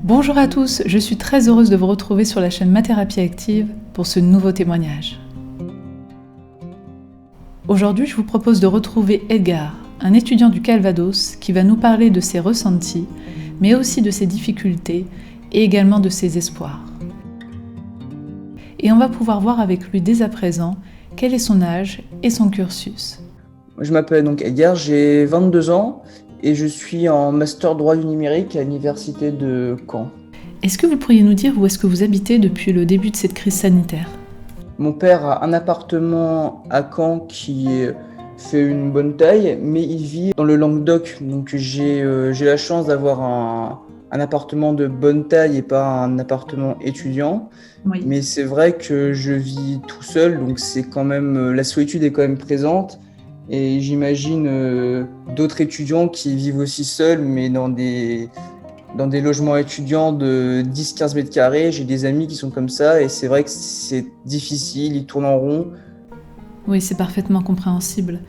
Bonjour à tous, je suis très heureuse de vous retrouver sur la chaîne Ma Thérapie Active pour ce nouveau témoignage. Aujourd'hui, je vous propose de retrouver Edgar, un étudiant du Calvados qui va nous parler de ses ressentis, mais aussi de ses difficultés et également de ses espoirs. Et on va pouvoir voir avec lui dès à présent quel est son âge et son cursus. Je m'appelle donc Edgar, j'ai 22 ans et je suis en master droit du numérique à l'université de Caen. Est-ce que vous pourriez nous dire où est-ce que vous habitez depuis le début de cette crise sanitaire ? Mon père a un appartement à Caen qui fait une bonne taille, mais il vit dans le Languedoc. Donc j'ai la chance d'avoir un appartement de bonne taille et pas un appartement étudiant. Oui. Mais c'est vrai que je vis tout seul, donc c'est quand même la solitude est quand même présente. Et j'imagine d'autres étudiants qui vivent aussi seuls, mais dans des logements étudiants de 10-15 mètres carrés. J'ai des amis qui sont comme ça et c'est vrai que c'est difficile, ils tournent en rond. Oui, c'est parfaitement compréhensible.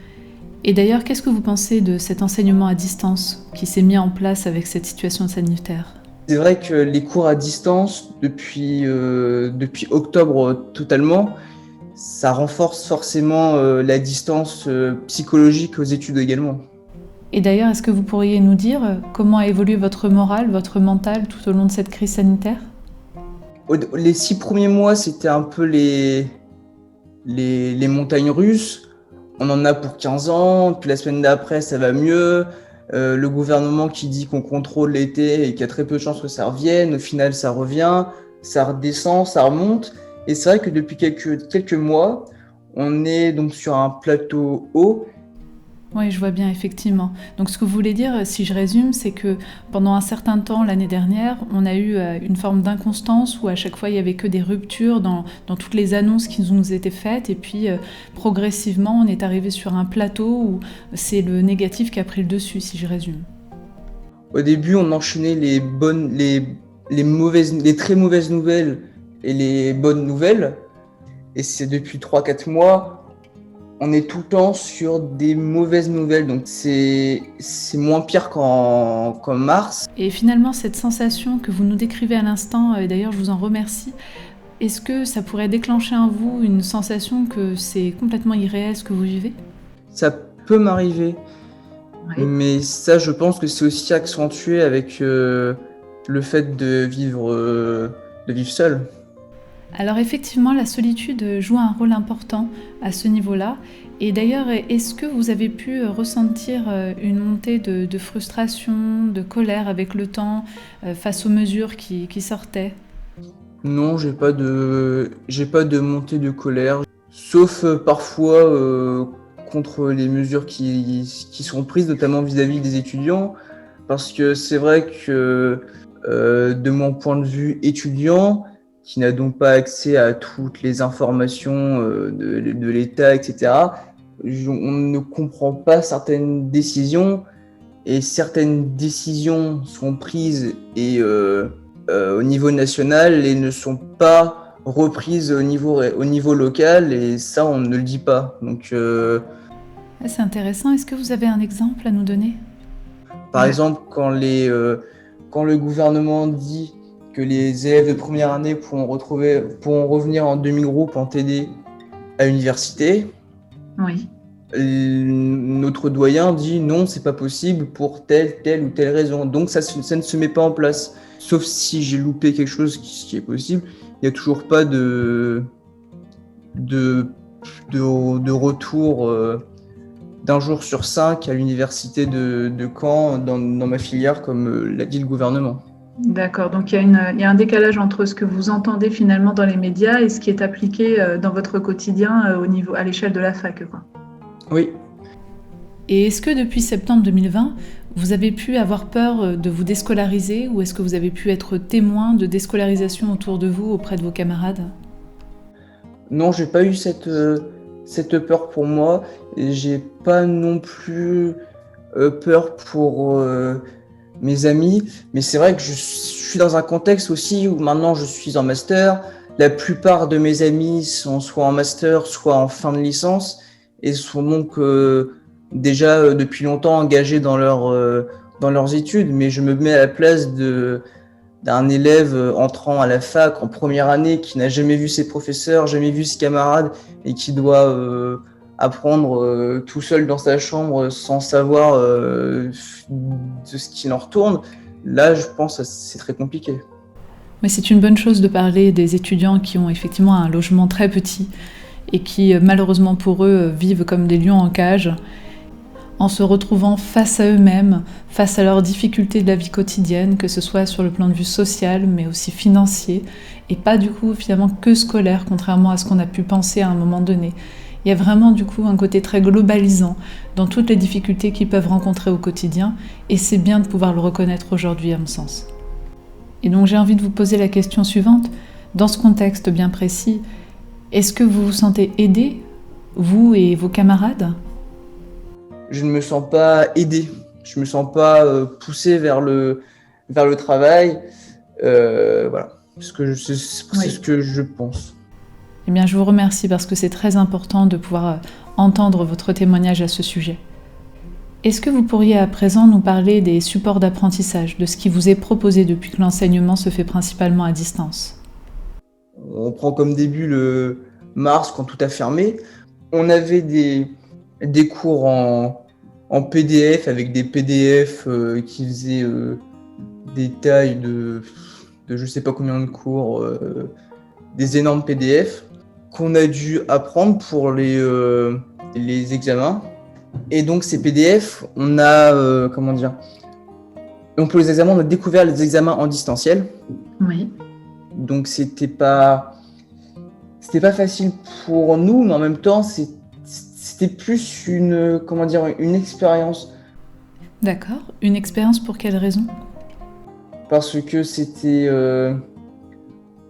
Et d'ailleurs, qu'est-ce que vous pensez de cet enseignement à distance qui s'est mis en place avec cette situation sanitaire ? C'est vrai que les cours à distance, depuis octobre totalement, ça renforce forcément la distance psychologique aux études également. Et d'ailleurs, est-ce que vous pourriez nous dire comment a évolué votre morale, votre mental tout au long de cette crise sanitaire ? Les 6 premiers mois, c'était un peu les montagnes russes. On en a pour 15 ans, puis la semaine d'après, ça va mieux. Le gouvernement qui dit qu'on contrôle l'été et qu'il y a très peu de chances que ça revienne. Au final, ça revient, ça redescend, ça remonte. Et c'est vrai que depuis quelques mois, on est donc sur un plateau haut. Oui, je vois bien, effectivement. Donc ce que vous voulez dire, si je résume, c'est que pendant un certain temps, l'année dernière, on a eu une forme d'inconstance où à chaque fois, il n'y avait que des ruptures dans toutes les annonces qui nous étaient faites. Et puis, progressivement, on est arrivé sur un plateau où c'est le négatif qui a pris le dessus, si je résume. Au début, on enchaînait les très mauvaises nouvelles et les bonnes nouvelles. Et c'est depuis 3-4 mois, on est tout le temps sur des mauvaises nouvelles. Donc c'est moins pire qu'en mars. Et finalement, cette sensation que vous nous décrivez à l'instant, et d'ailleurs je vous en remercie, est-ce que ça pourrait déclencher en vous une sensation que c'est complètement irréel ce que vous vivez ? Ça peut m'arriver, Oui. mais ça je pense que c'est aussi accentué avec le fait de vivre seul. Alors effectivement, la solitude joue un rôle important à ce niveau-là. Et d'ailleurs, est-ce que vous avez pu ressentir une montée de frustration, de colère avec le temps face aux mesures qui sortaient ? Non, j'ai pas de montée de colère, sauf parfois contre les mesures qui sont prises, notamment vis-à-vis des étudiants, parce que c'est vrai que de mon point de vue étudiant, qui n'a donc pas accès à toutes les informations de l'État, etc., on ne comprend pas certaines décisions, et certaines décisions sont prises au niveau national et ne sont pas reprises au niveau local, et ça on ne le dit pas. Donc C'est intéressant. Est-ce que vous avez un exemple à nous donner ? par exemple, quand le gouvernement dit que les élèves de première année pourront revenir en demi-groupe en TD à l'université, Oui. notre doyen dit non, c'est pas possible pour telle ou telle raison. Donc ça ne se met pas en place. Sauf si j'ai loupé quelque chose qui est possible, il n'y a toujours pas de retour d'un jour sur 5 à l'université de Caen dans ma filière, comme l'a dit le gouvernement. D'accord, donc il y a un décalage entre ce que vous entendez finalement dans les médias et ce qui est appliqué dans votre quotidien à l'échelle de la fac, quoi. Oui. Et est-ce que depuis septembre 2020, vous avez pu avoir peur de vous déscolariser ou est-ce que vous avez pu être témoin de déscolarisation autour de vous auprès de vos camarades ? Non, j'ai pas eu cette peur pour moi, et j'ai pas non plus peur pour mes amis, mais c'est vrai que je suis dans un contexte aussi où maintenant je suis en master. La plupart de mes amis sont soit en master, soit en fin de licence, et sont donc déjà depuis longtemps engagés dans leurs études. Mais je me mets à la place de d'un élève entrant à la fac en première année qui n'a jamais vu ses professeurs, jamais vu ses camarades et qui doit apprendre tout seul dans sa chambre sans savoir de ce qui en retourne. Là, je pense que c'est très compliqué. Mais c'est une bonne chose de parler des étudiants qui ont effectivement un logement très petit et qui, malheureusement pour eux, vivent comme des lions en cage, en se retrouvant face à eux-mêmes, face à leurs difficultés de la vie quotidienne, que ce soit sur le plan de vue social, mais aussi financier, et pas du coup finalement que scolaire, contrairement à ce qu'on a pu penser à un moment donné. Il y a vraiment du coup un côté très globalisant dans toutes les difficultés qu'ils peuvent rencontrer au quotidien, et c'est bien de pouvoir le reconnaître aujourd'hui à mon sens. Et donc j'ai envie de vous poser la question suivante. Dans ce contexte bien précis, est-ce que vous vous sentez aidé, vous et vos camarades ? Je ne me sens pas aidé, je me sens pas poussé vers le travail. Voilà, c'est ce que je pense. Eh bien, je vous remercie parce que c'est très important de pouvoir entendre votre témoignage à ce sujet. Est-ce que vous pourriez à présent nous parler des supports d'apprentissage, de ce qui vous est proposé depuis que l'enseignement se fait principalement à distance ? On prend comme début le mars quand tout a fermé. On avait des cours en PDF avec des PDF qui faisaient des tailles de je sais pas combien de cours, des énormes PDF qu'on a dû apprendre pour les examens. Et donc ces PDF, on a donc pour les examens, on a découvert les examens en distanciel. Oui. Donc c'était pas facile pour nous, mais en même temps c'était plus une expérience. D'accord. Une expérience pour quelle raison ? Parce que c'était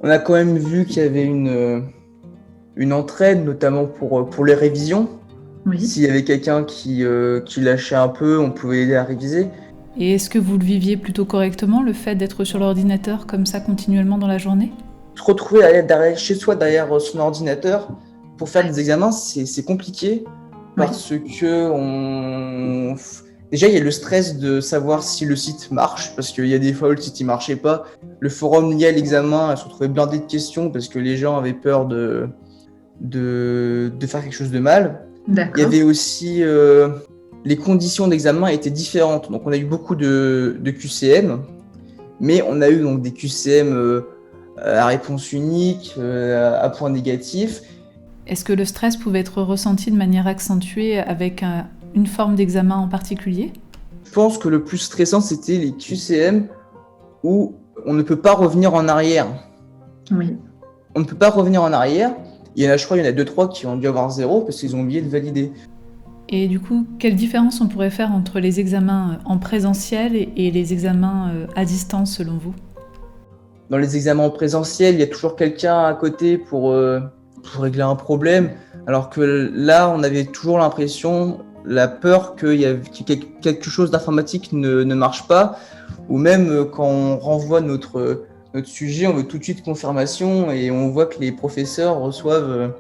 on a quand même vu qu'il y avait une entraide, notamment pour les révisions. Oui. S'il y avait quelqu'un qui lâchait un peu, on pouvait aider à réviser. Et est-ce que vous le viviez plutôt correctement, le fait d'être sur l'ordinateur comme ça continuellement dans la journée ? Se retrouver chez soi derrière son ordinateur pour faire des examens, c'est compliqué parce que déjà il y a le stress de savoir si le site marche, parce qu'il y a des fois où le site il marchait pas. Le forum lié à l'examen se retrouvait blindé de questions parce que les gens avaient peur de faire quelque chose de mal. D'accord. Il y avait aussi les conditions d'examen étaient différentes. Donc on a eu beaucoup de QCM, mais on a eu donc des QCM à réponse unique, à point négatif. Est-ce que le stress pouvait être ressenti de manière accentuée avec une forme d'examen en particulier ? Je pense que le plus stressant, c'était les QCM où on ne peut pas revenir en arrière. Oui. On ne peut pas revenir en arrière. Il y en a 2-3 qui ont dû avoir 0 parce qu'ils ont oublié de valider. Et du coup, quelle différence on pourrait faire entre les examens en présentiel et les examens à distance selon vous ? Dans les examens en présentiel, il y a toujours quelqu'un à côté pour régler un problème, alors que là, on avait toujours l'impression, la peur que quelque chose d'informatique ne marche pas, ou même quand on renvoie notre sujet, on veut tout de suite confirmation et on voit que les professeurs reçoivent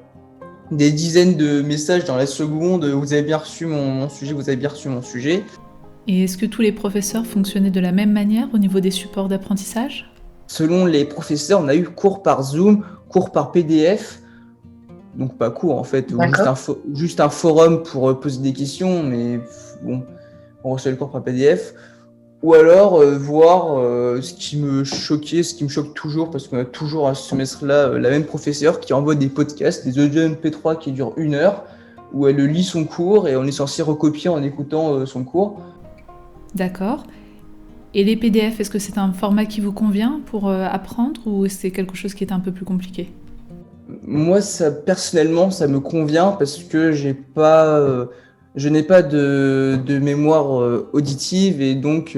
des dizaines de messages dans la seconde. Vous avez bien reçu mon sujet, vous avez bien reçu mon sujet. Et est-ce que tous les professeurs fonctionnaient de la même manière au niveau des supports d'apprentissage ? Selon les professeurs, on a eu cours par Zoom, cours par PDF. Donc pas cours en fait, juste un forum pour poser des questions, mais bon, on reçoit le cours par PDF. Ou alors voir ce qui me choque toujours, parce qu'on a toujours à ce semestre-là la même professeure qui envoie des podcasts, des audios MP3 qui durent 1 heure, où elle lit son cours et on est censé recopier en écoutant son cours. D'accord. Et les PDF, est-ce que c'est un format qui vous convient pour apprendre ou c'est quelque chose qui est un peu plus compliqué ? Moi, personnellement, ça me convient parce que je n'ai pas de mémoire auditive et donc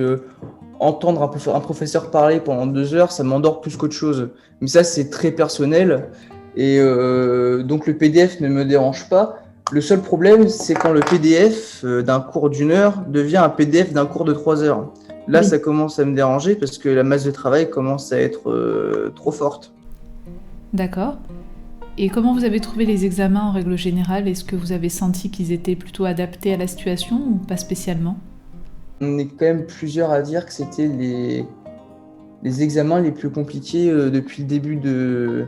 entendre un professeur parler pendant 2 heures, ça m'endort plus qu'autre chose. Mais ça, c'est très personnel et donc le PDF ne me dérange pas. Le seul problème, c'est quand le PDF d'un cours d'1 heure devient un PDF d'un cours de 3 heures. Là, ça commence à me déranger parce que la masse de travail commence à être trop forte. D'accord. Et comment vous avez trouvé les examens en règle générale ? Est-ce que vous avez senti qu'ils étaient plutôt adaptés à la situation ou pas spécialement ? On est quand même plusieurs à dire que c'était les examens les plus compliqués depuis le début de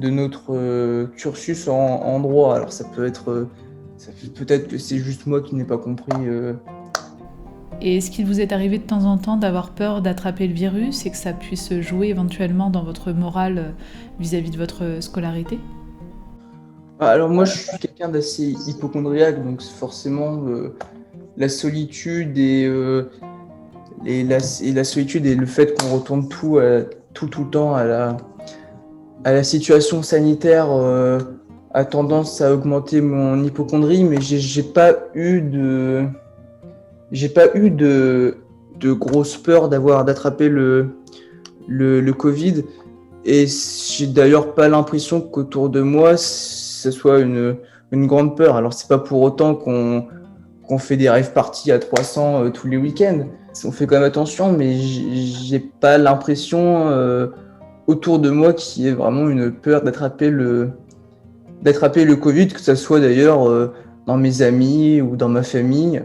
notre cursus en droit. Alors ça peut être, peut-être que c'est juste moi qui n'ai pas compris. Et est-ce qu'il vous est arrivé de temps en temps d'avoir peur d'attraper le virus et que ça puisse jouer éventuellement dans votre morale vis-à-vis de votre scolarité? Alors moi, je suis quelqu'un d'assez hypocondriaque, donc forcément, la solitude et la solitude et le fait qu'on retourne tout le temps à la situation sanitaire a tendance à augmenter mon hypocondrie, mais j'ai pas eu de grosse peur d'attraper le Covid. Et j'ai d'ailleurs pas l'impression qu'autour de moi, ce soit une grande peur. Alors c'est pas pour autant qu'on fait des rave parties à 300 tous les week-ends. On fait quand même attention, mais j'ai pas l'impression autour de moi qu'il y ait vraiment une peur d'attraper le Covid, que ce soit d'ailleurs dans mes amis ou dans ma famille.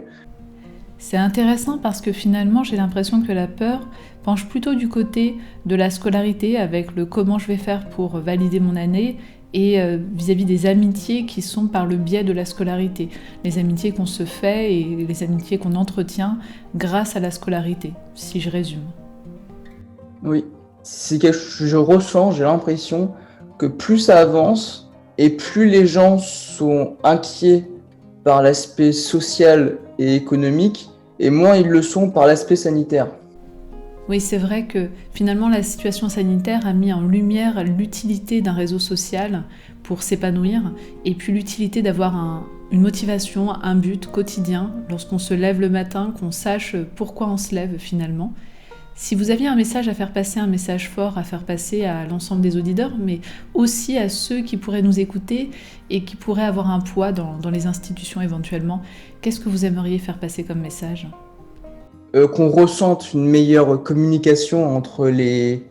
C'est intéressant parce que finalement, j'ai l'impression que la peur penche plutôt du côté de la scolarité avec le comment je vais faire pour valider mon année et vis-à-vis des amitiés qui sont par le biais de la scolarité. Les amitiés qu'on se fait et les amitiés qu'on entretient grâce à la scolarité, si je résume. Oui, c'est quelque chose que je ressens, j'ai l'impression que plus ça avance et plus les gens sont inquiets par l'aspect social et économique, et moins ils le sont par l'aspect sanitaire. Oui, c'est vrai que finalement la situation sanitaire a mis en lumière l'utilité d'un réseau social pour s'épanouir et puis l'utilité d'avoir une motivation, un but quotidien lorsqu'on se lève le matin, qu'on sache pourquoi on se lève finalement. Si vous aviez un message à faire passer, un message fort à faire passer à l'ensemble des auditeurs, mais aussi à ceux qui pourraient nous écouter et qui pourraient avoir un poids dans les institutions éventuellement, qu'est-ce que vous aimeriez faire passer comme message ? Qu'on ressente une meilleure communication entre les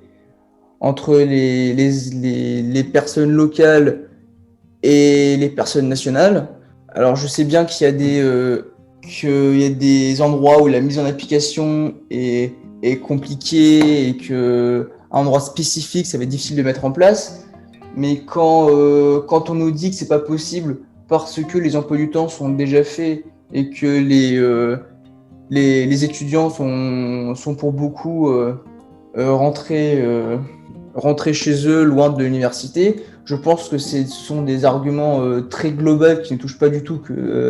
personnes locales et les personnes nationales. Alors je sais bien qu'il y a des endroits où la mise en application est compliquée et qu'un endroit spécifique, ça va être difficile de mettre en place. Mais quand on nous dit que c'est pas possible parce que les emplois du temps sont déjà faits et que les étudiants sont pour beaucoup rentrés chez eux, loin de l'université, je pense que ce sont des arguments très globaux qui ne touchent pas du tout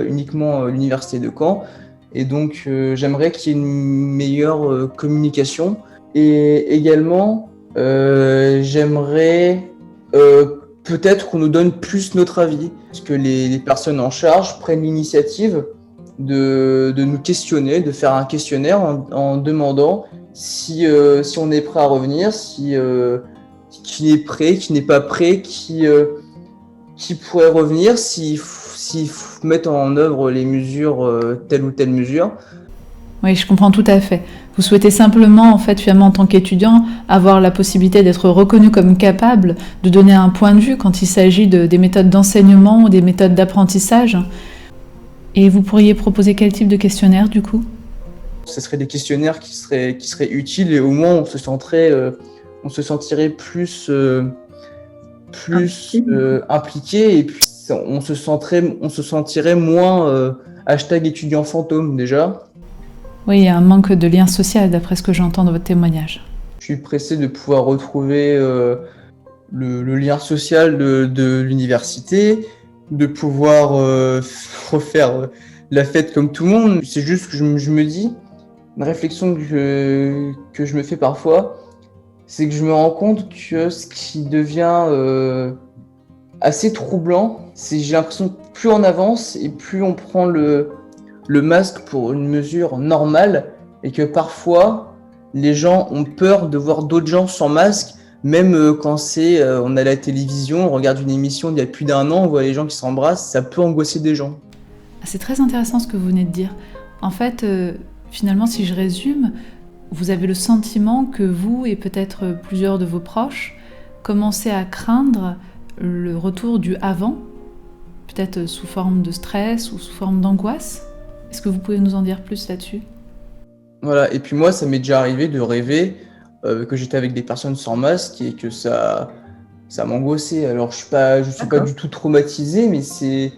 uniquement l'université de Caen. Et donc j'aimerais qu'il y ait une meilleure communication. Et également, j'aimerais peut-être qu'on nous donne plus notre avis, parce que les personnes en charge prennent l'initiative de nous questionner, de faire un questionnaire en demandant si on est prêt à revenir, qui est prêt, qui n'est pas prêt, qui pourrait revenir, s'il mettre en œuvre les mesures, telle ou telle mesure. Oui, je comprends tout à fait. Vous souhaitez simplement, en fait, finalement, en tant qu'étudiant, avoir la possibilité d'être reconnu comme capable de donner un point de vue quand il s'agit des méthodes d'enseignement ou des méthodes d'apprentissage. Et vous pourriez proposer quel type de questionnaire, du coup ? Ce seraient des questionnaires qui seraient utiles et au moins on se sentirait plus impliqué et puis on se sentirait moins #étudiant fantôme déjà. Oui, il y a un manque de lien social, d'après ce que j'entends dans votre témoignage. Je suis pressé de pouvoir retrouver le lien social de l'université, de pouvoir refaire la fête comme tout le monde. C'est juste que je me dis, une réflexion que je me fais parfois, c'est que je me rends compte que ce qui devient assez troublant, c'est que j'ai l'impression que plus on avance et plus on prend le masque pour une mesure normale et que parfois les gens ont peur de voir d'autres gens sans masque, même quand on a la télévision, on regarde une émission d'il y a plus d'1 an, on voit les gens qui s'embrassent, ça peut angoisser des gens. C'est très intéressant ce que vous venez de dire. En fait, finalement, si je résume, vous avez le sentiment que vous et peut-être plusieurs de vos proches commencez à craindre le retour du avant, peut-être sous forme de stress ou sous forme d'angoisse. Est-ce que vous pouvez nous en dire plus là-dessus ? Voilà, et puis moi, ça m'est déjà arrivé de rêver que j'étais avec des personnes sans masque et que ça m'angoissait. Alors je suis pas D'accord. du tout traumatisé, mais c'est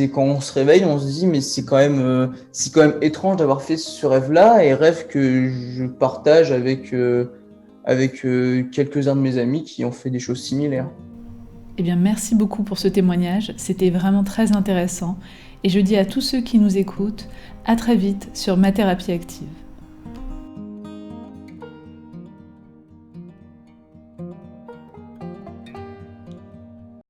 quand on se réveille, on se dit mais c'est quand même étrange d'avoir fait ce rêve-là et rêve que je partage avec quelques-uns de mes amis qui ont fait des choses similaires. Eh bien, merci beaucoup pour ce témoignage, c'était vraiment très intéressant. Et je dis à tous ceux qui nous écoutent, à très vite sur Ma Thérapie Active.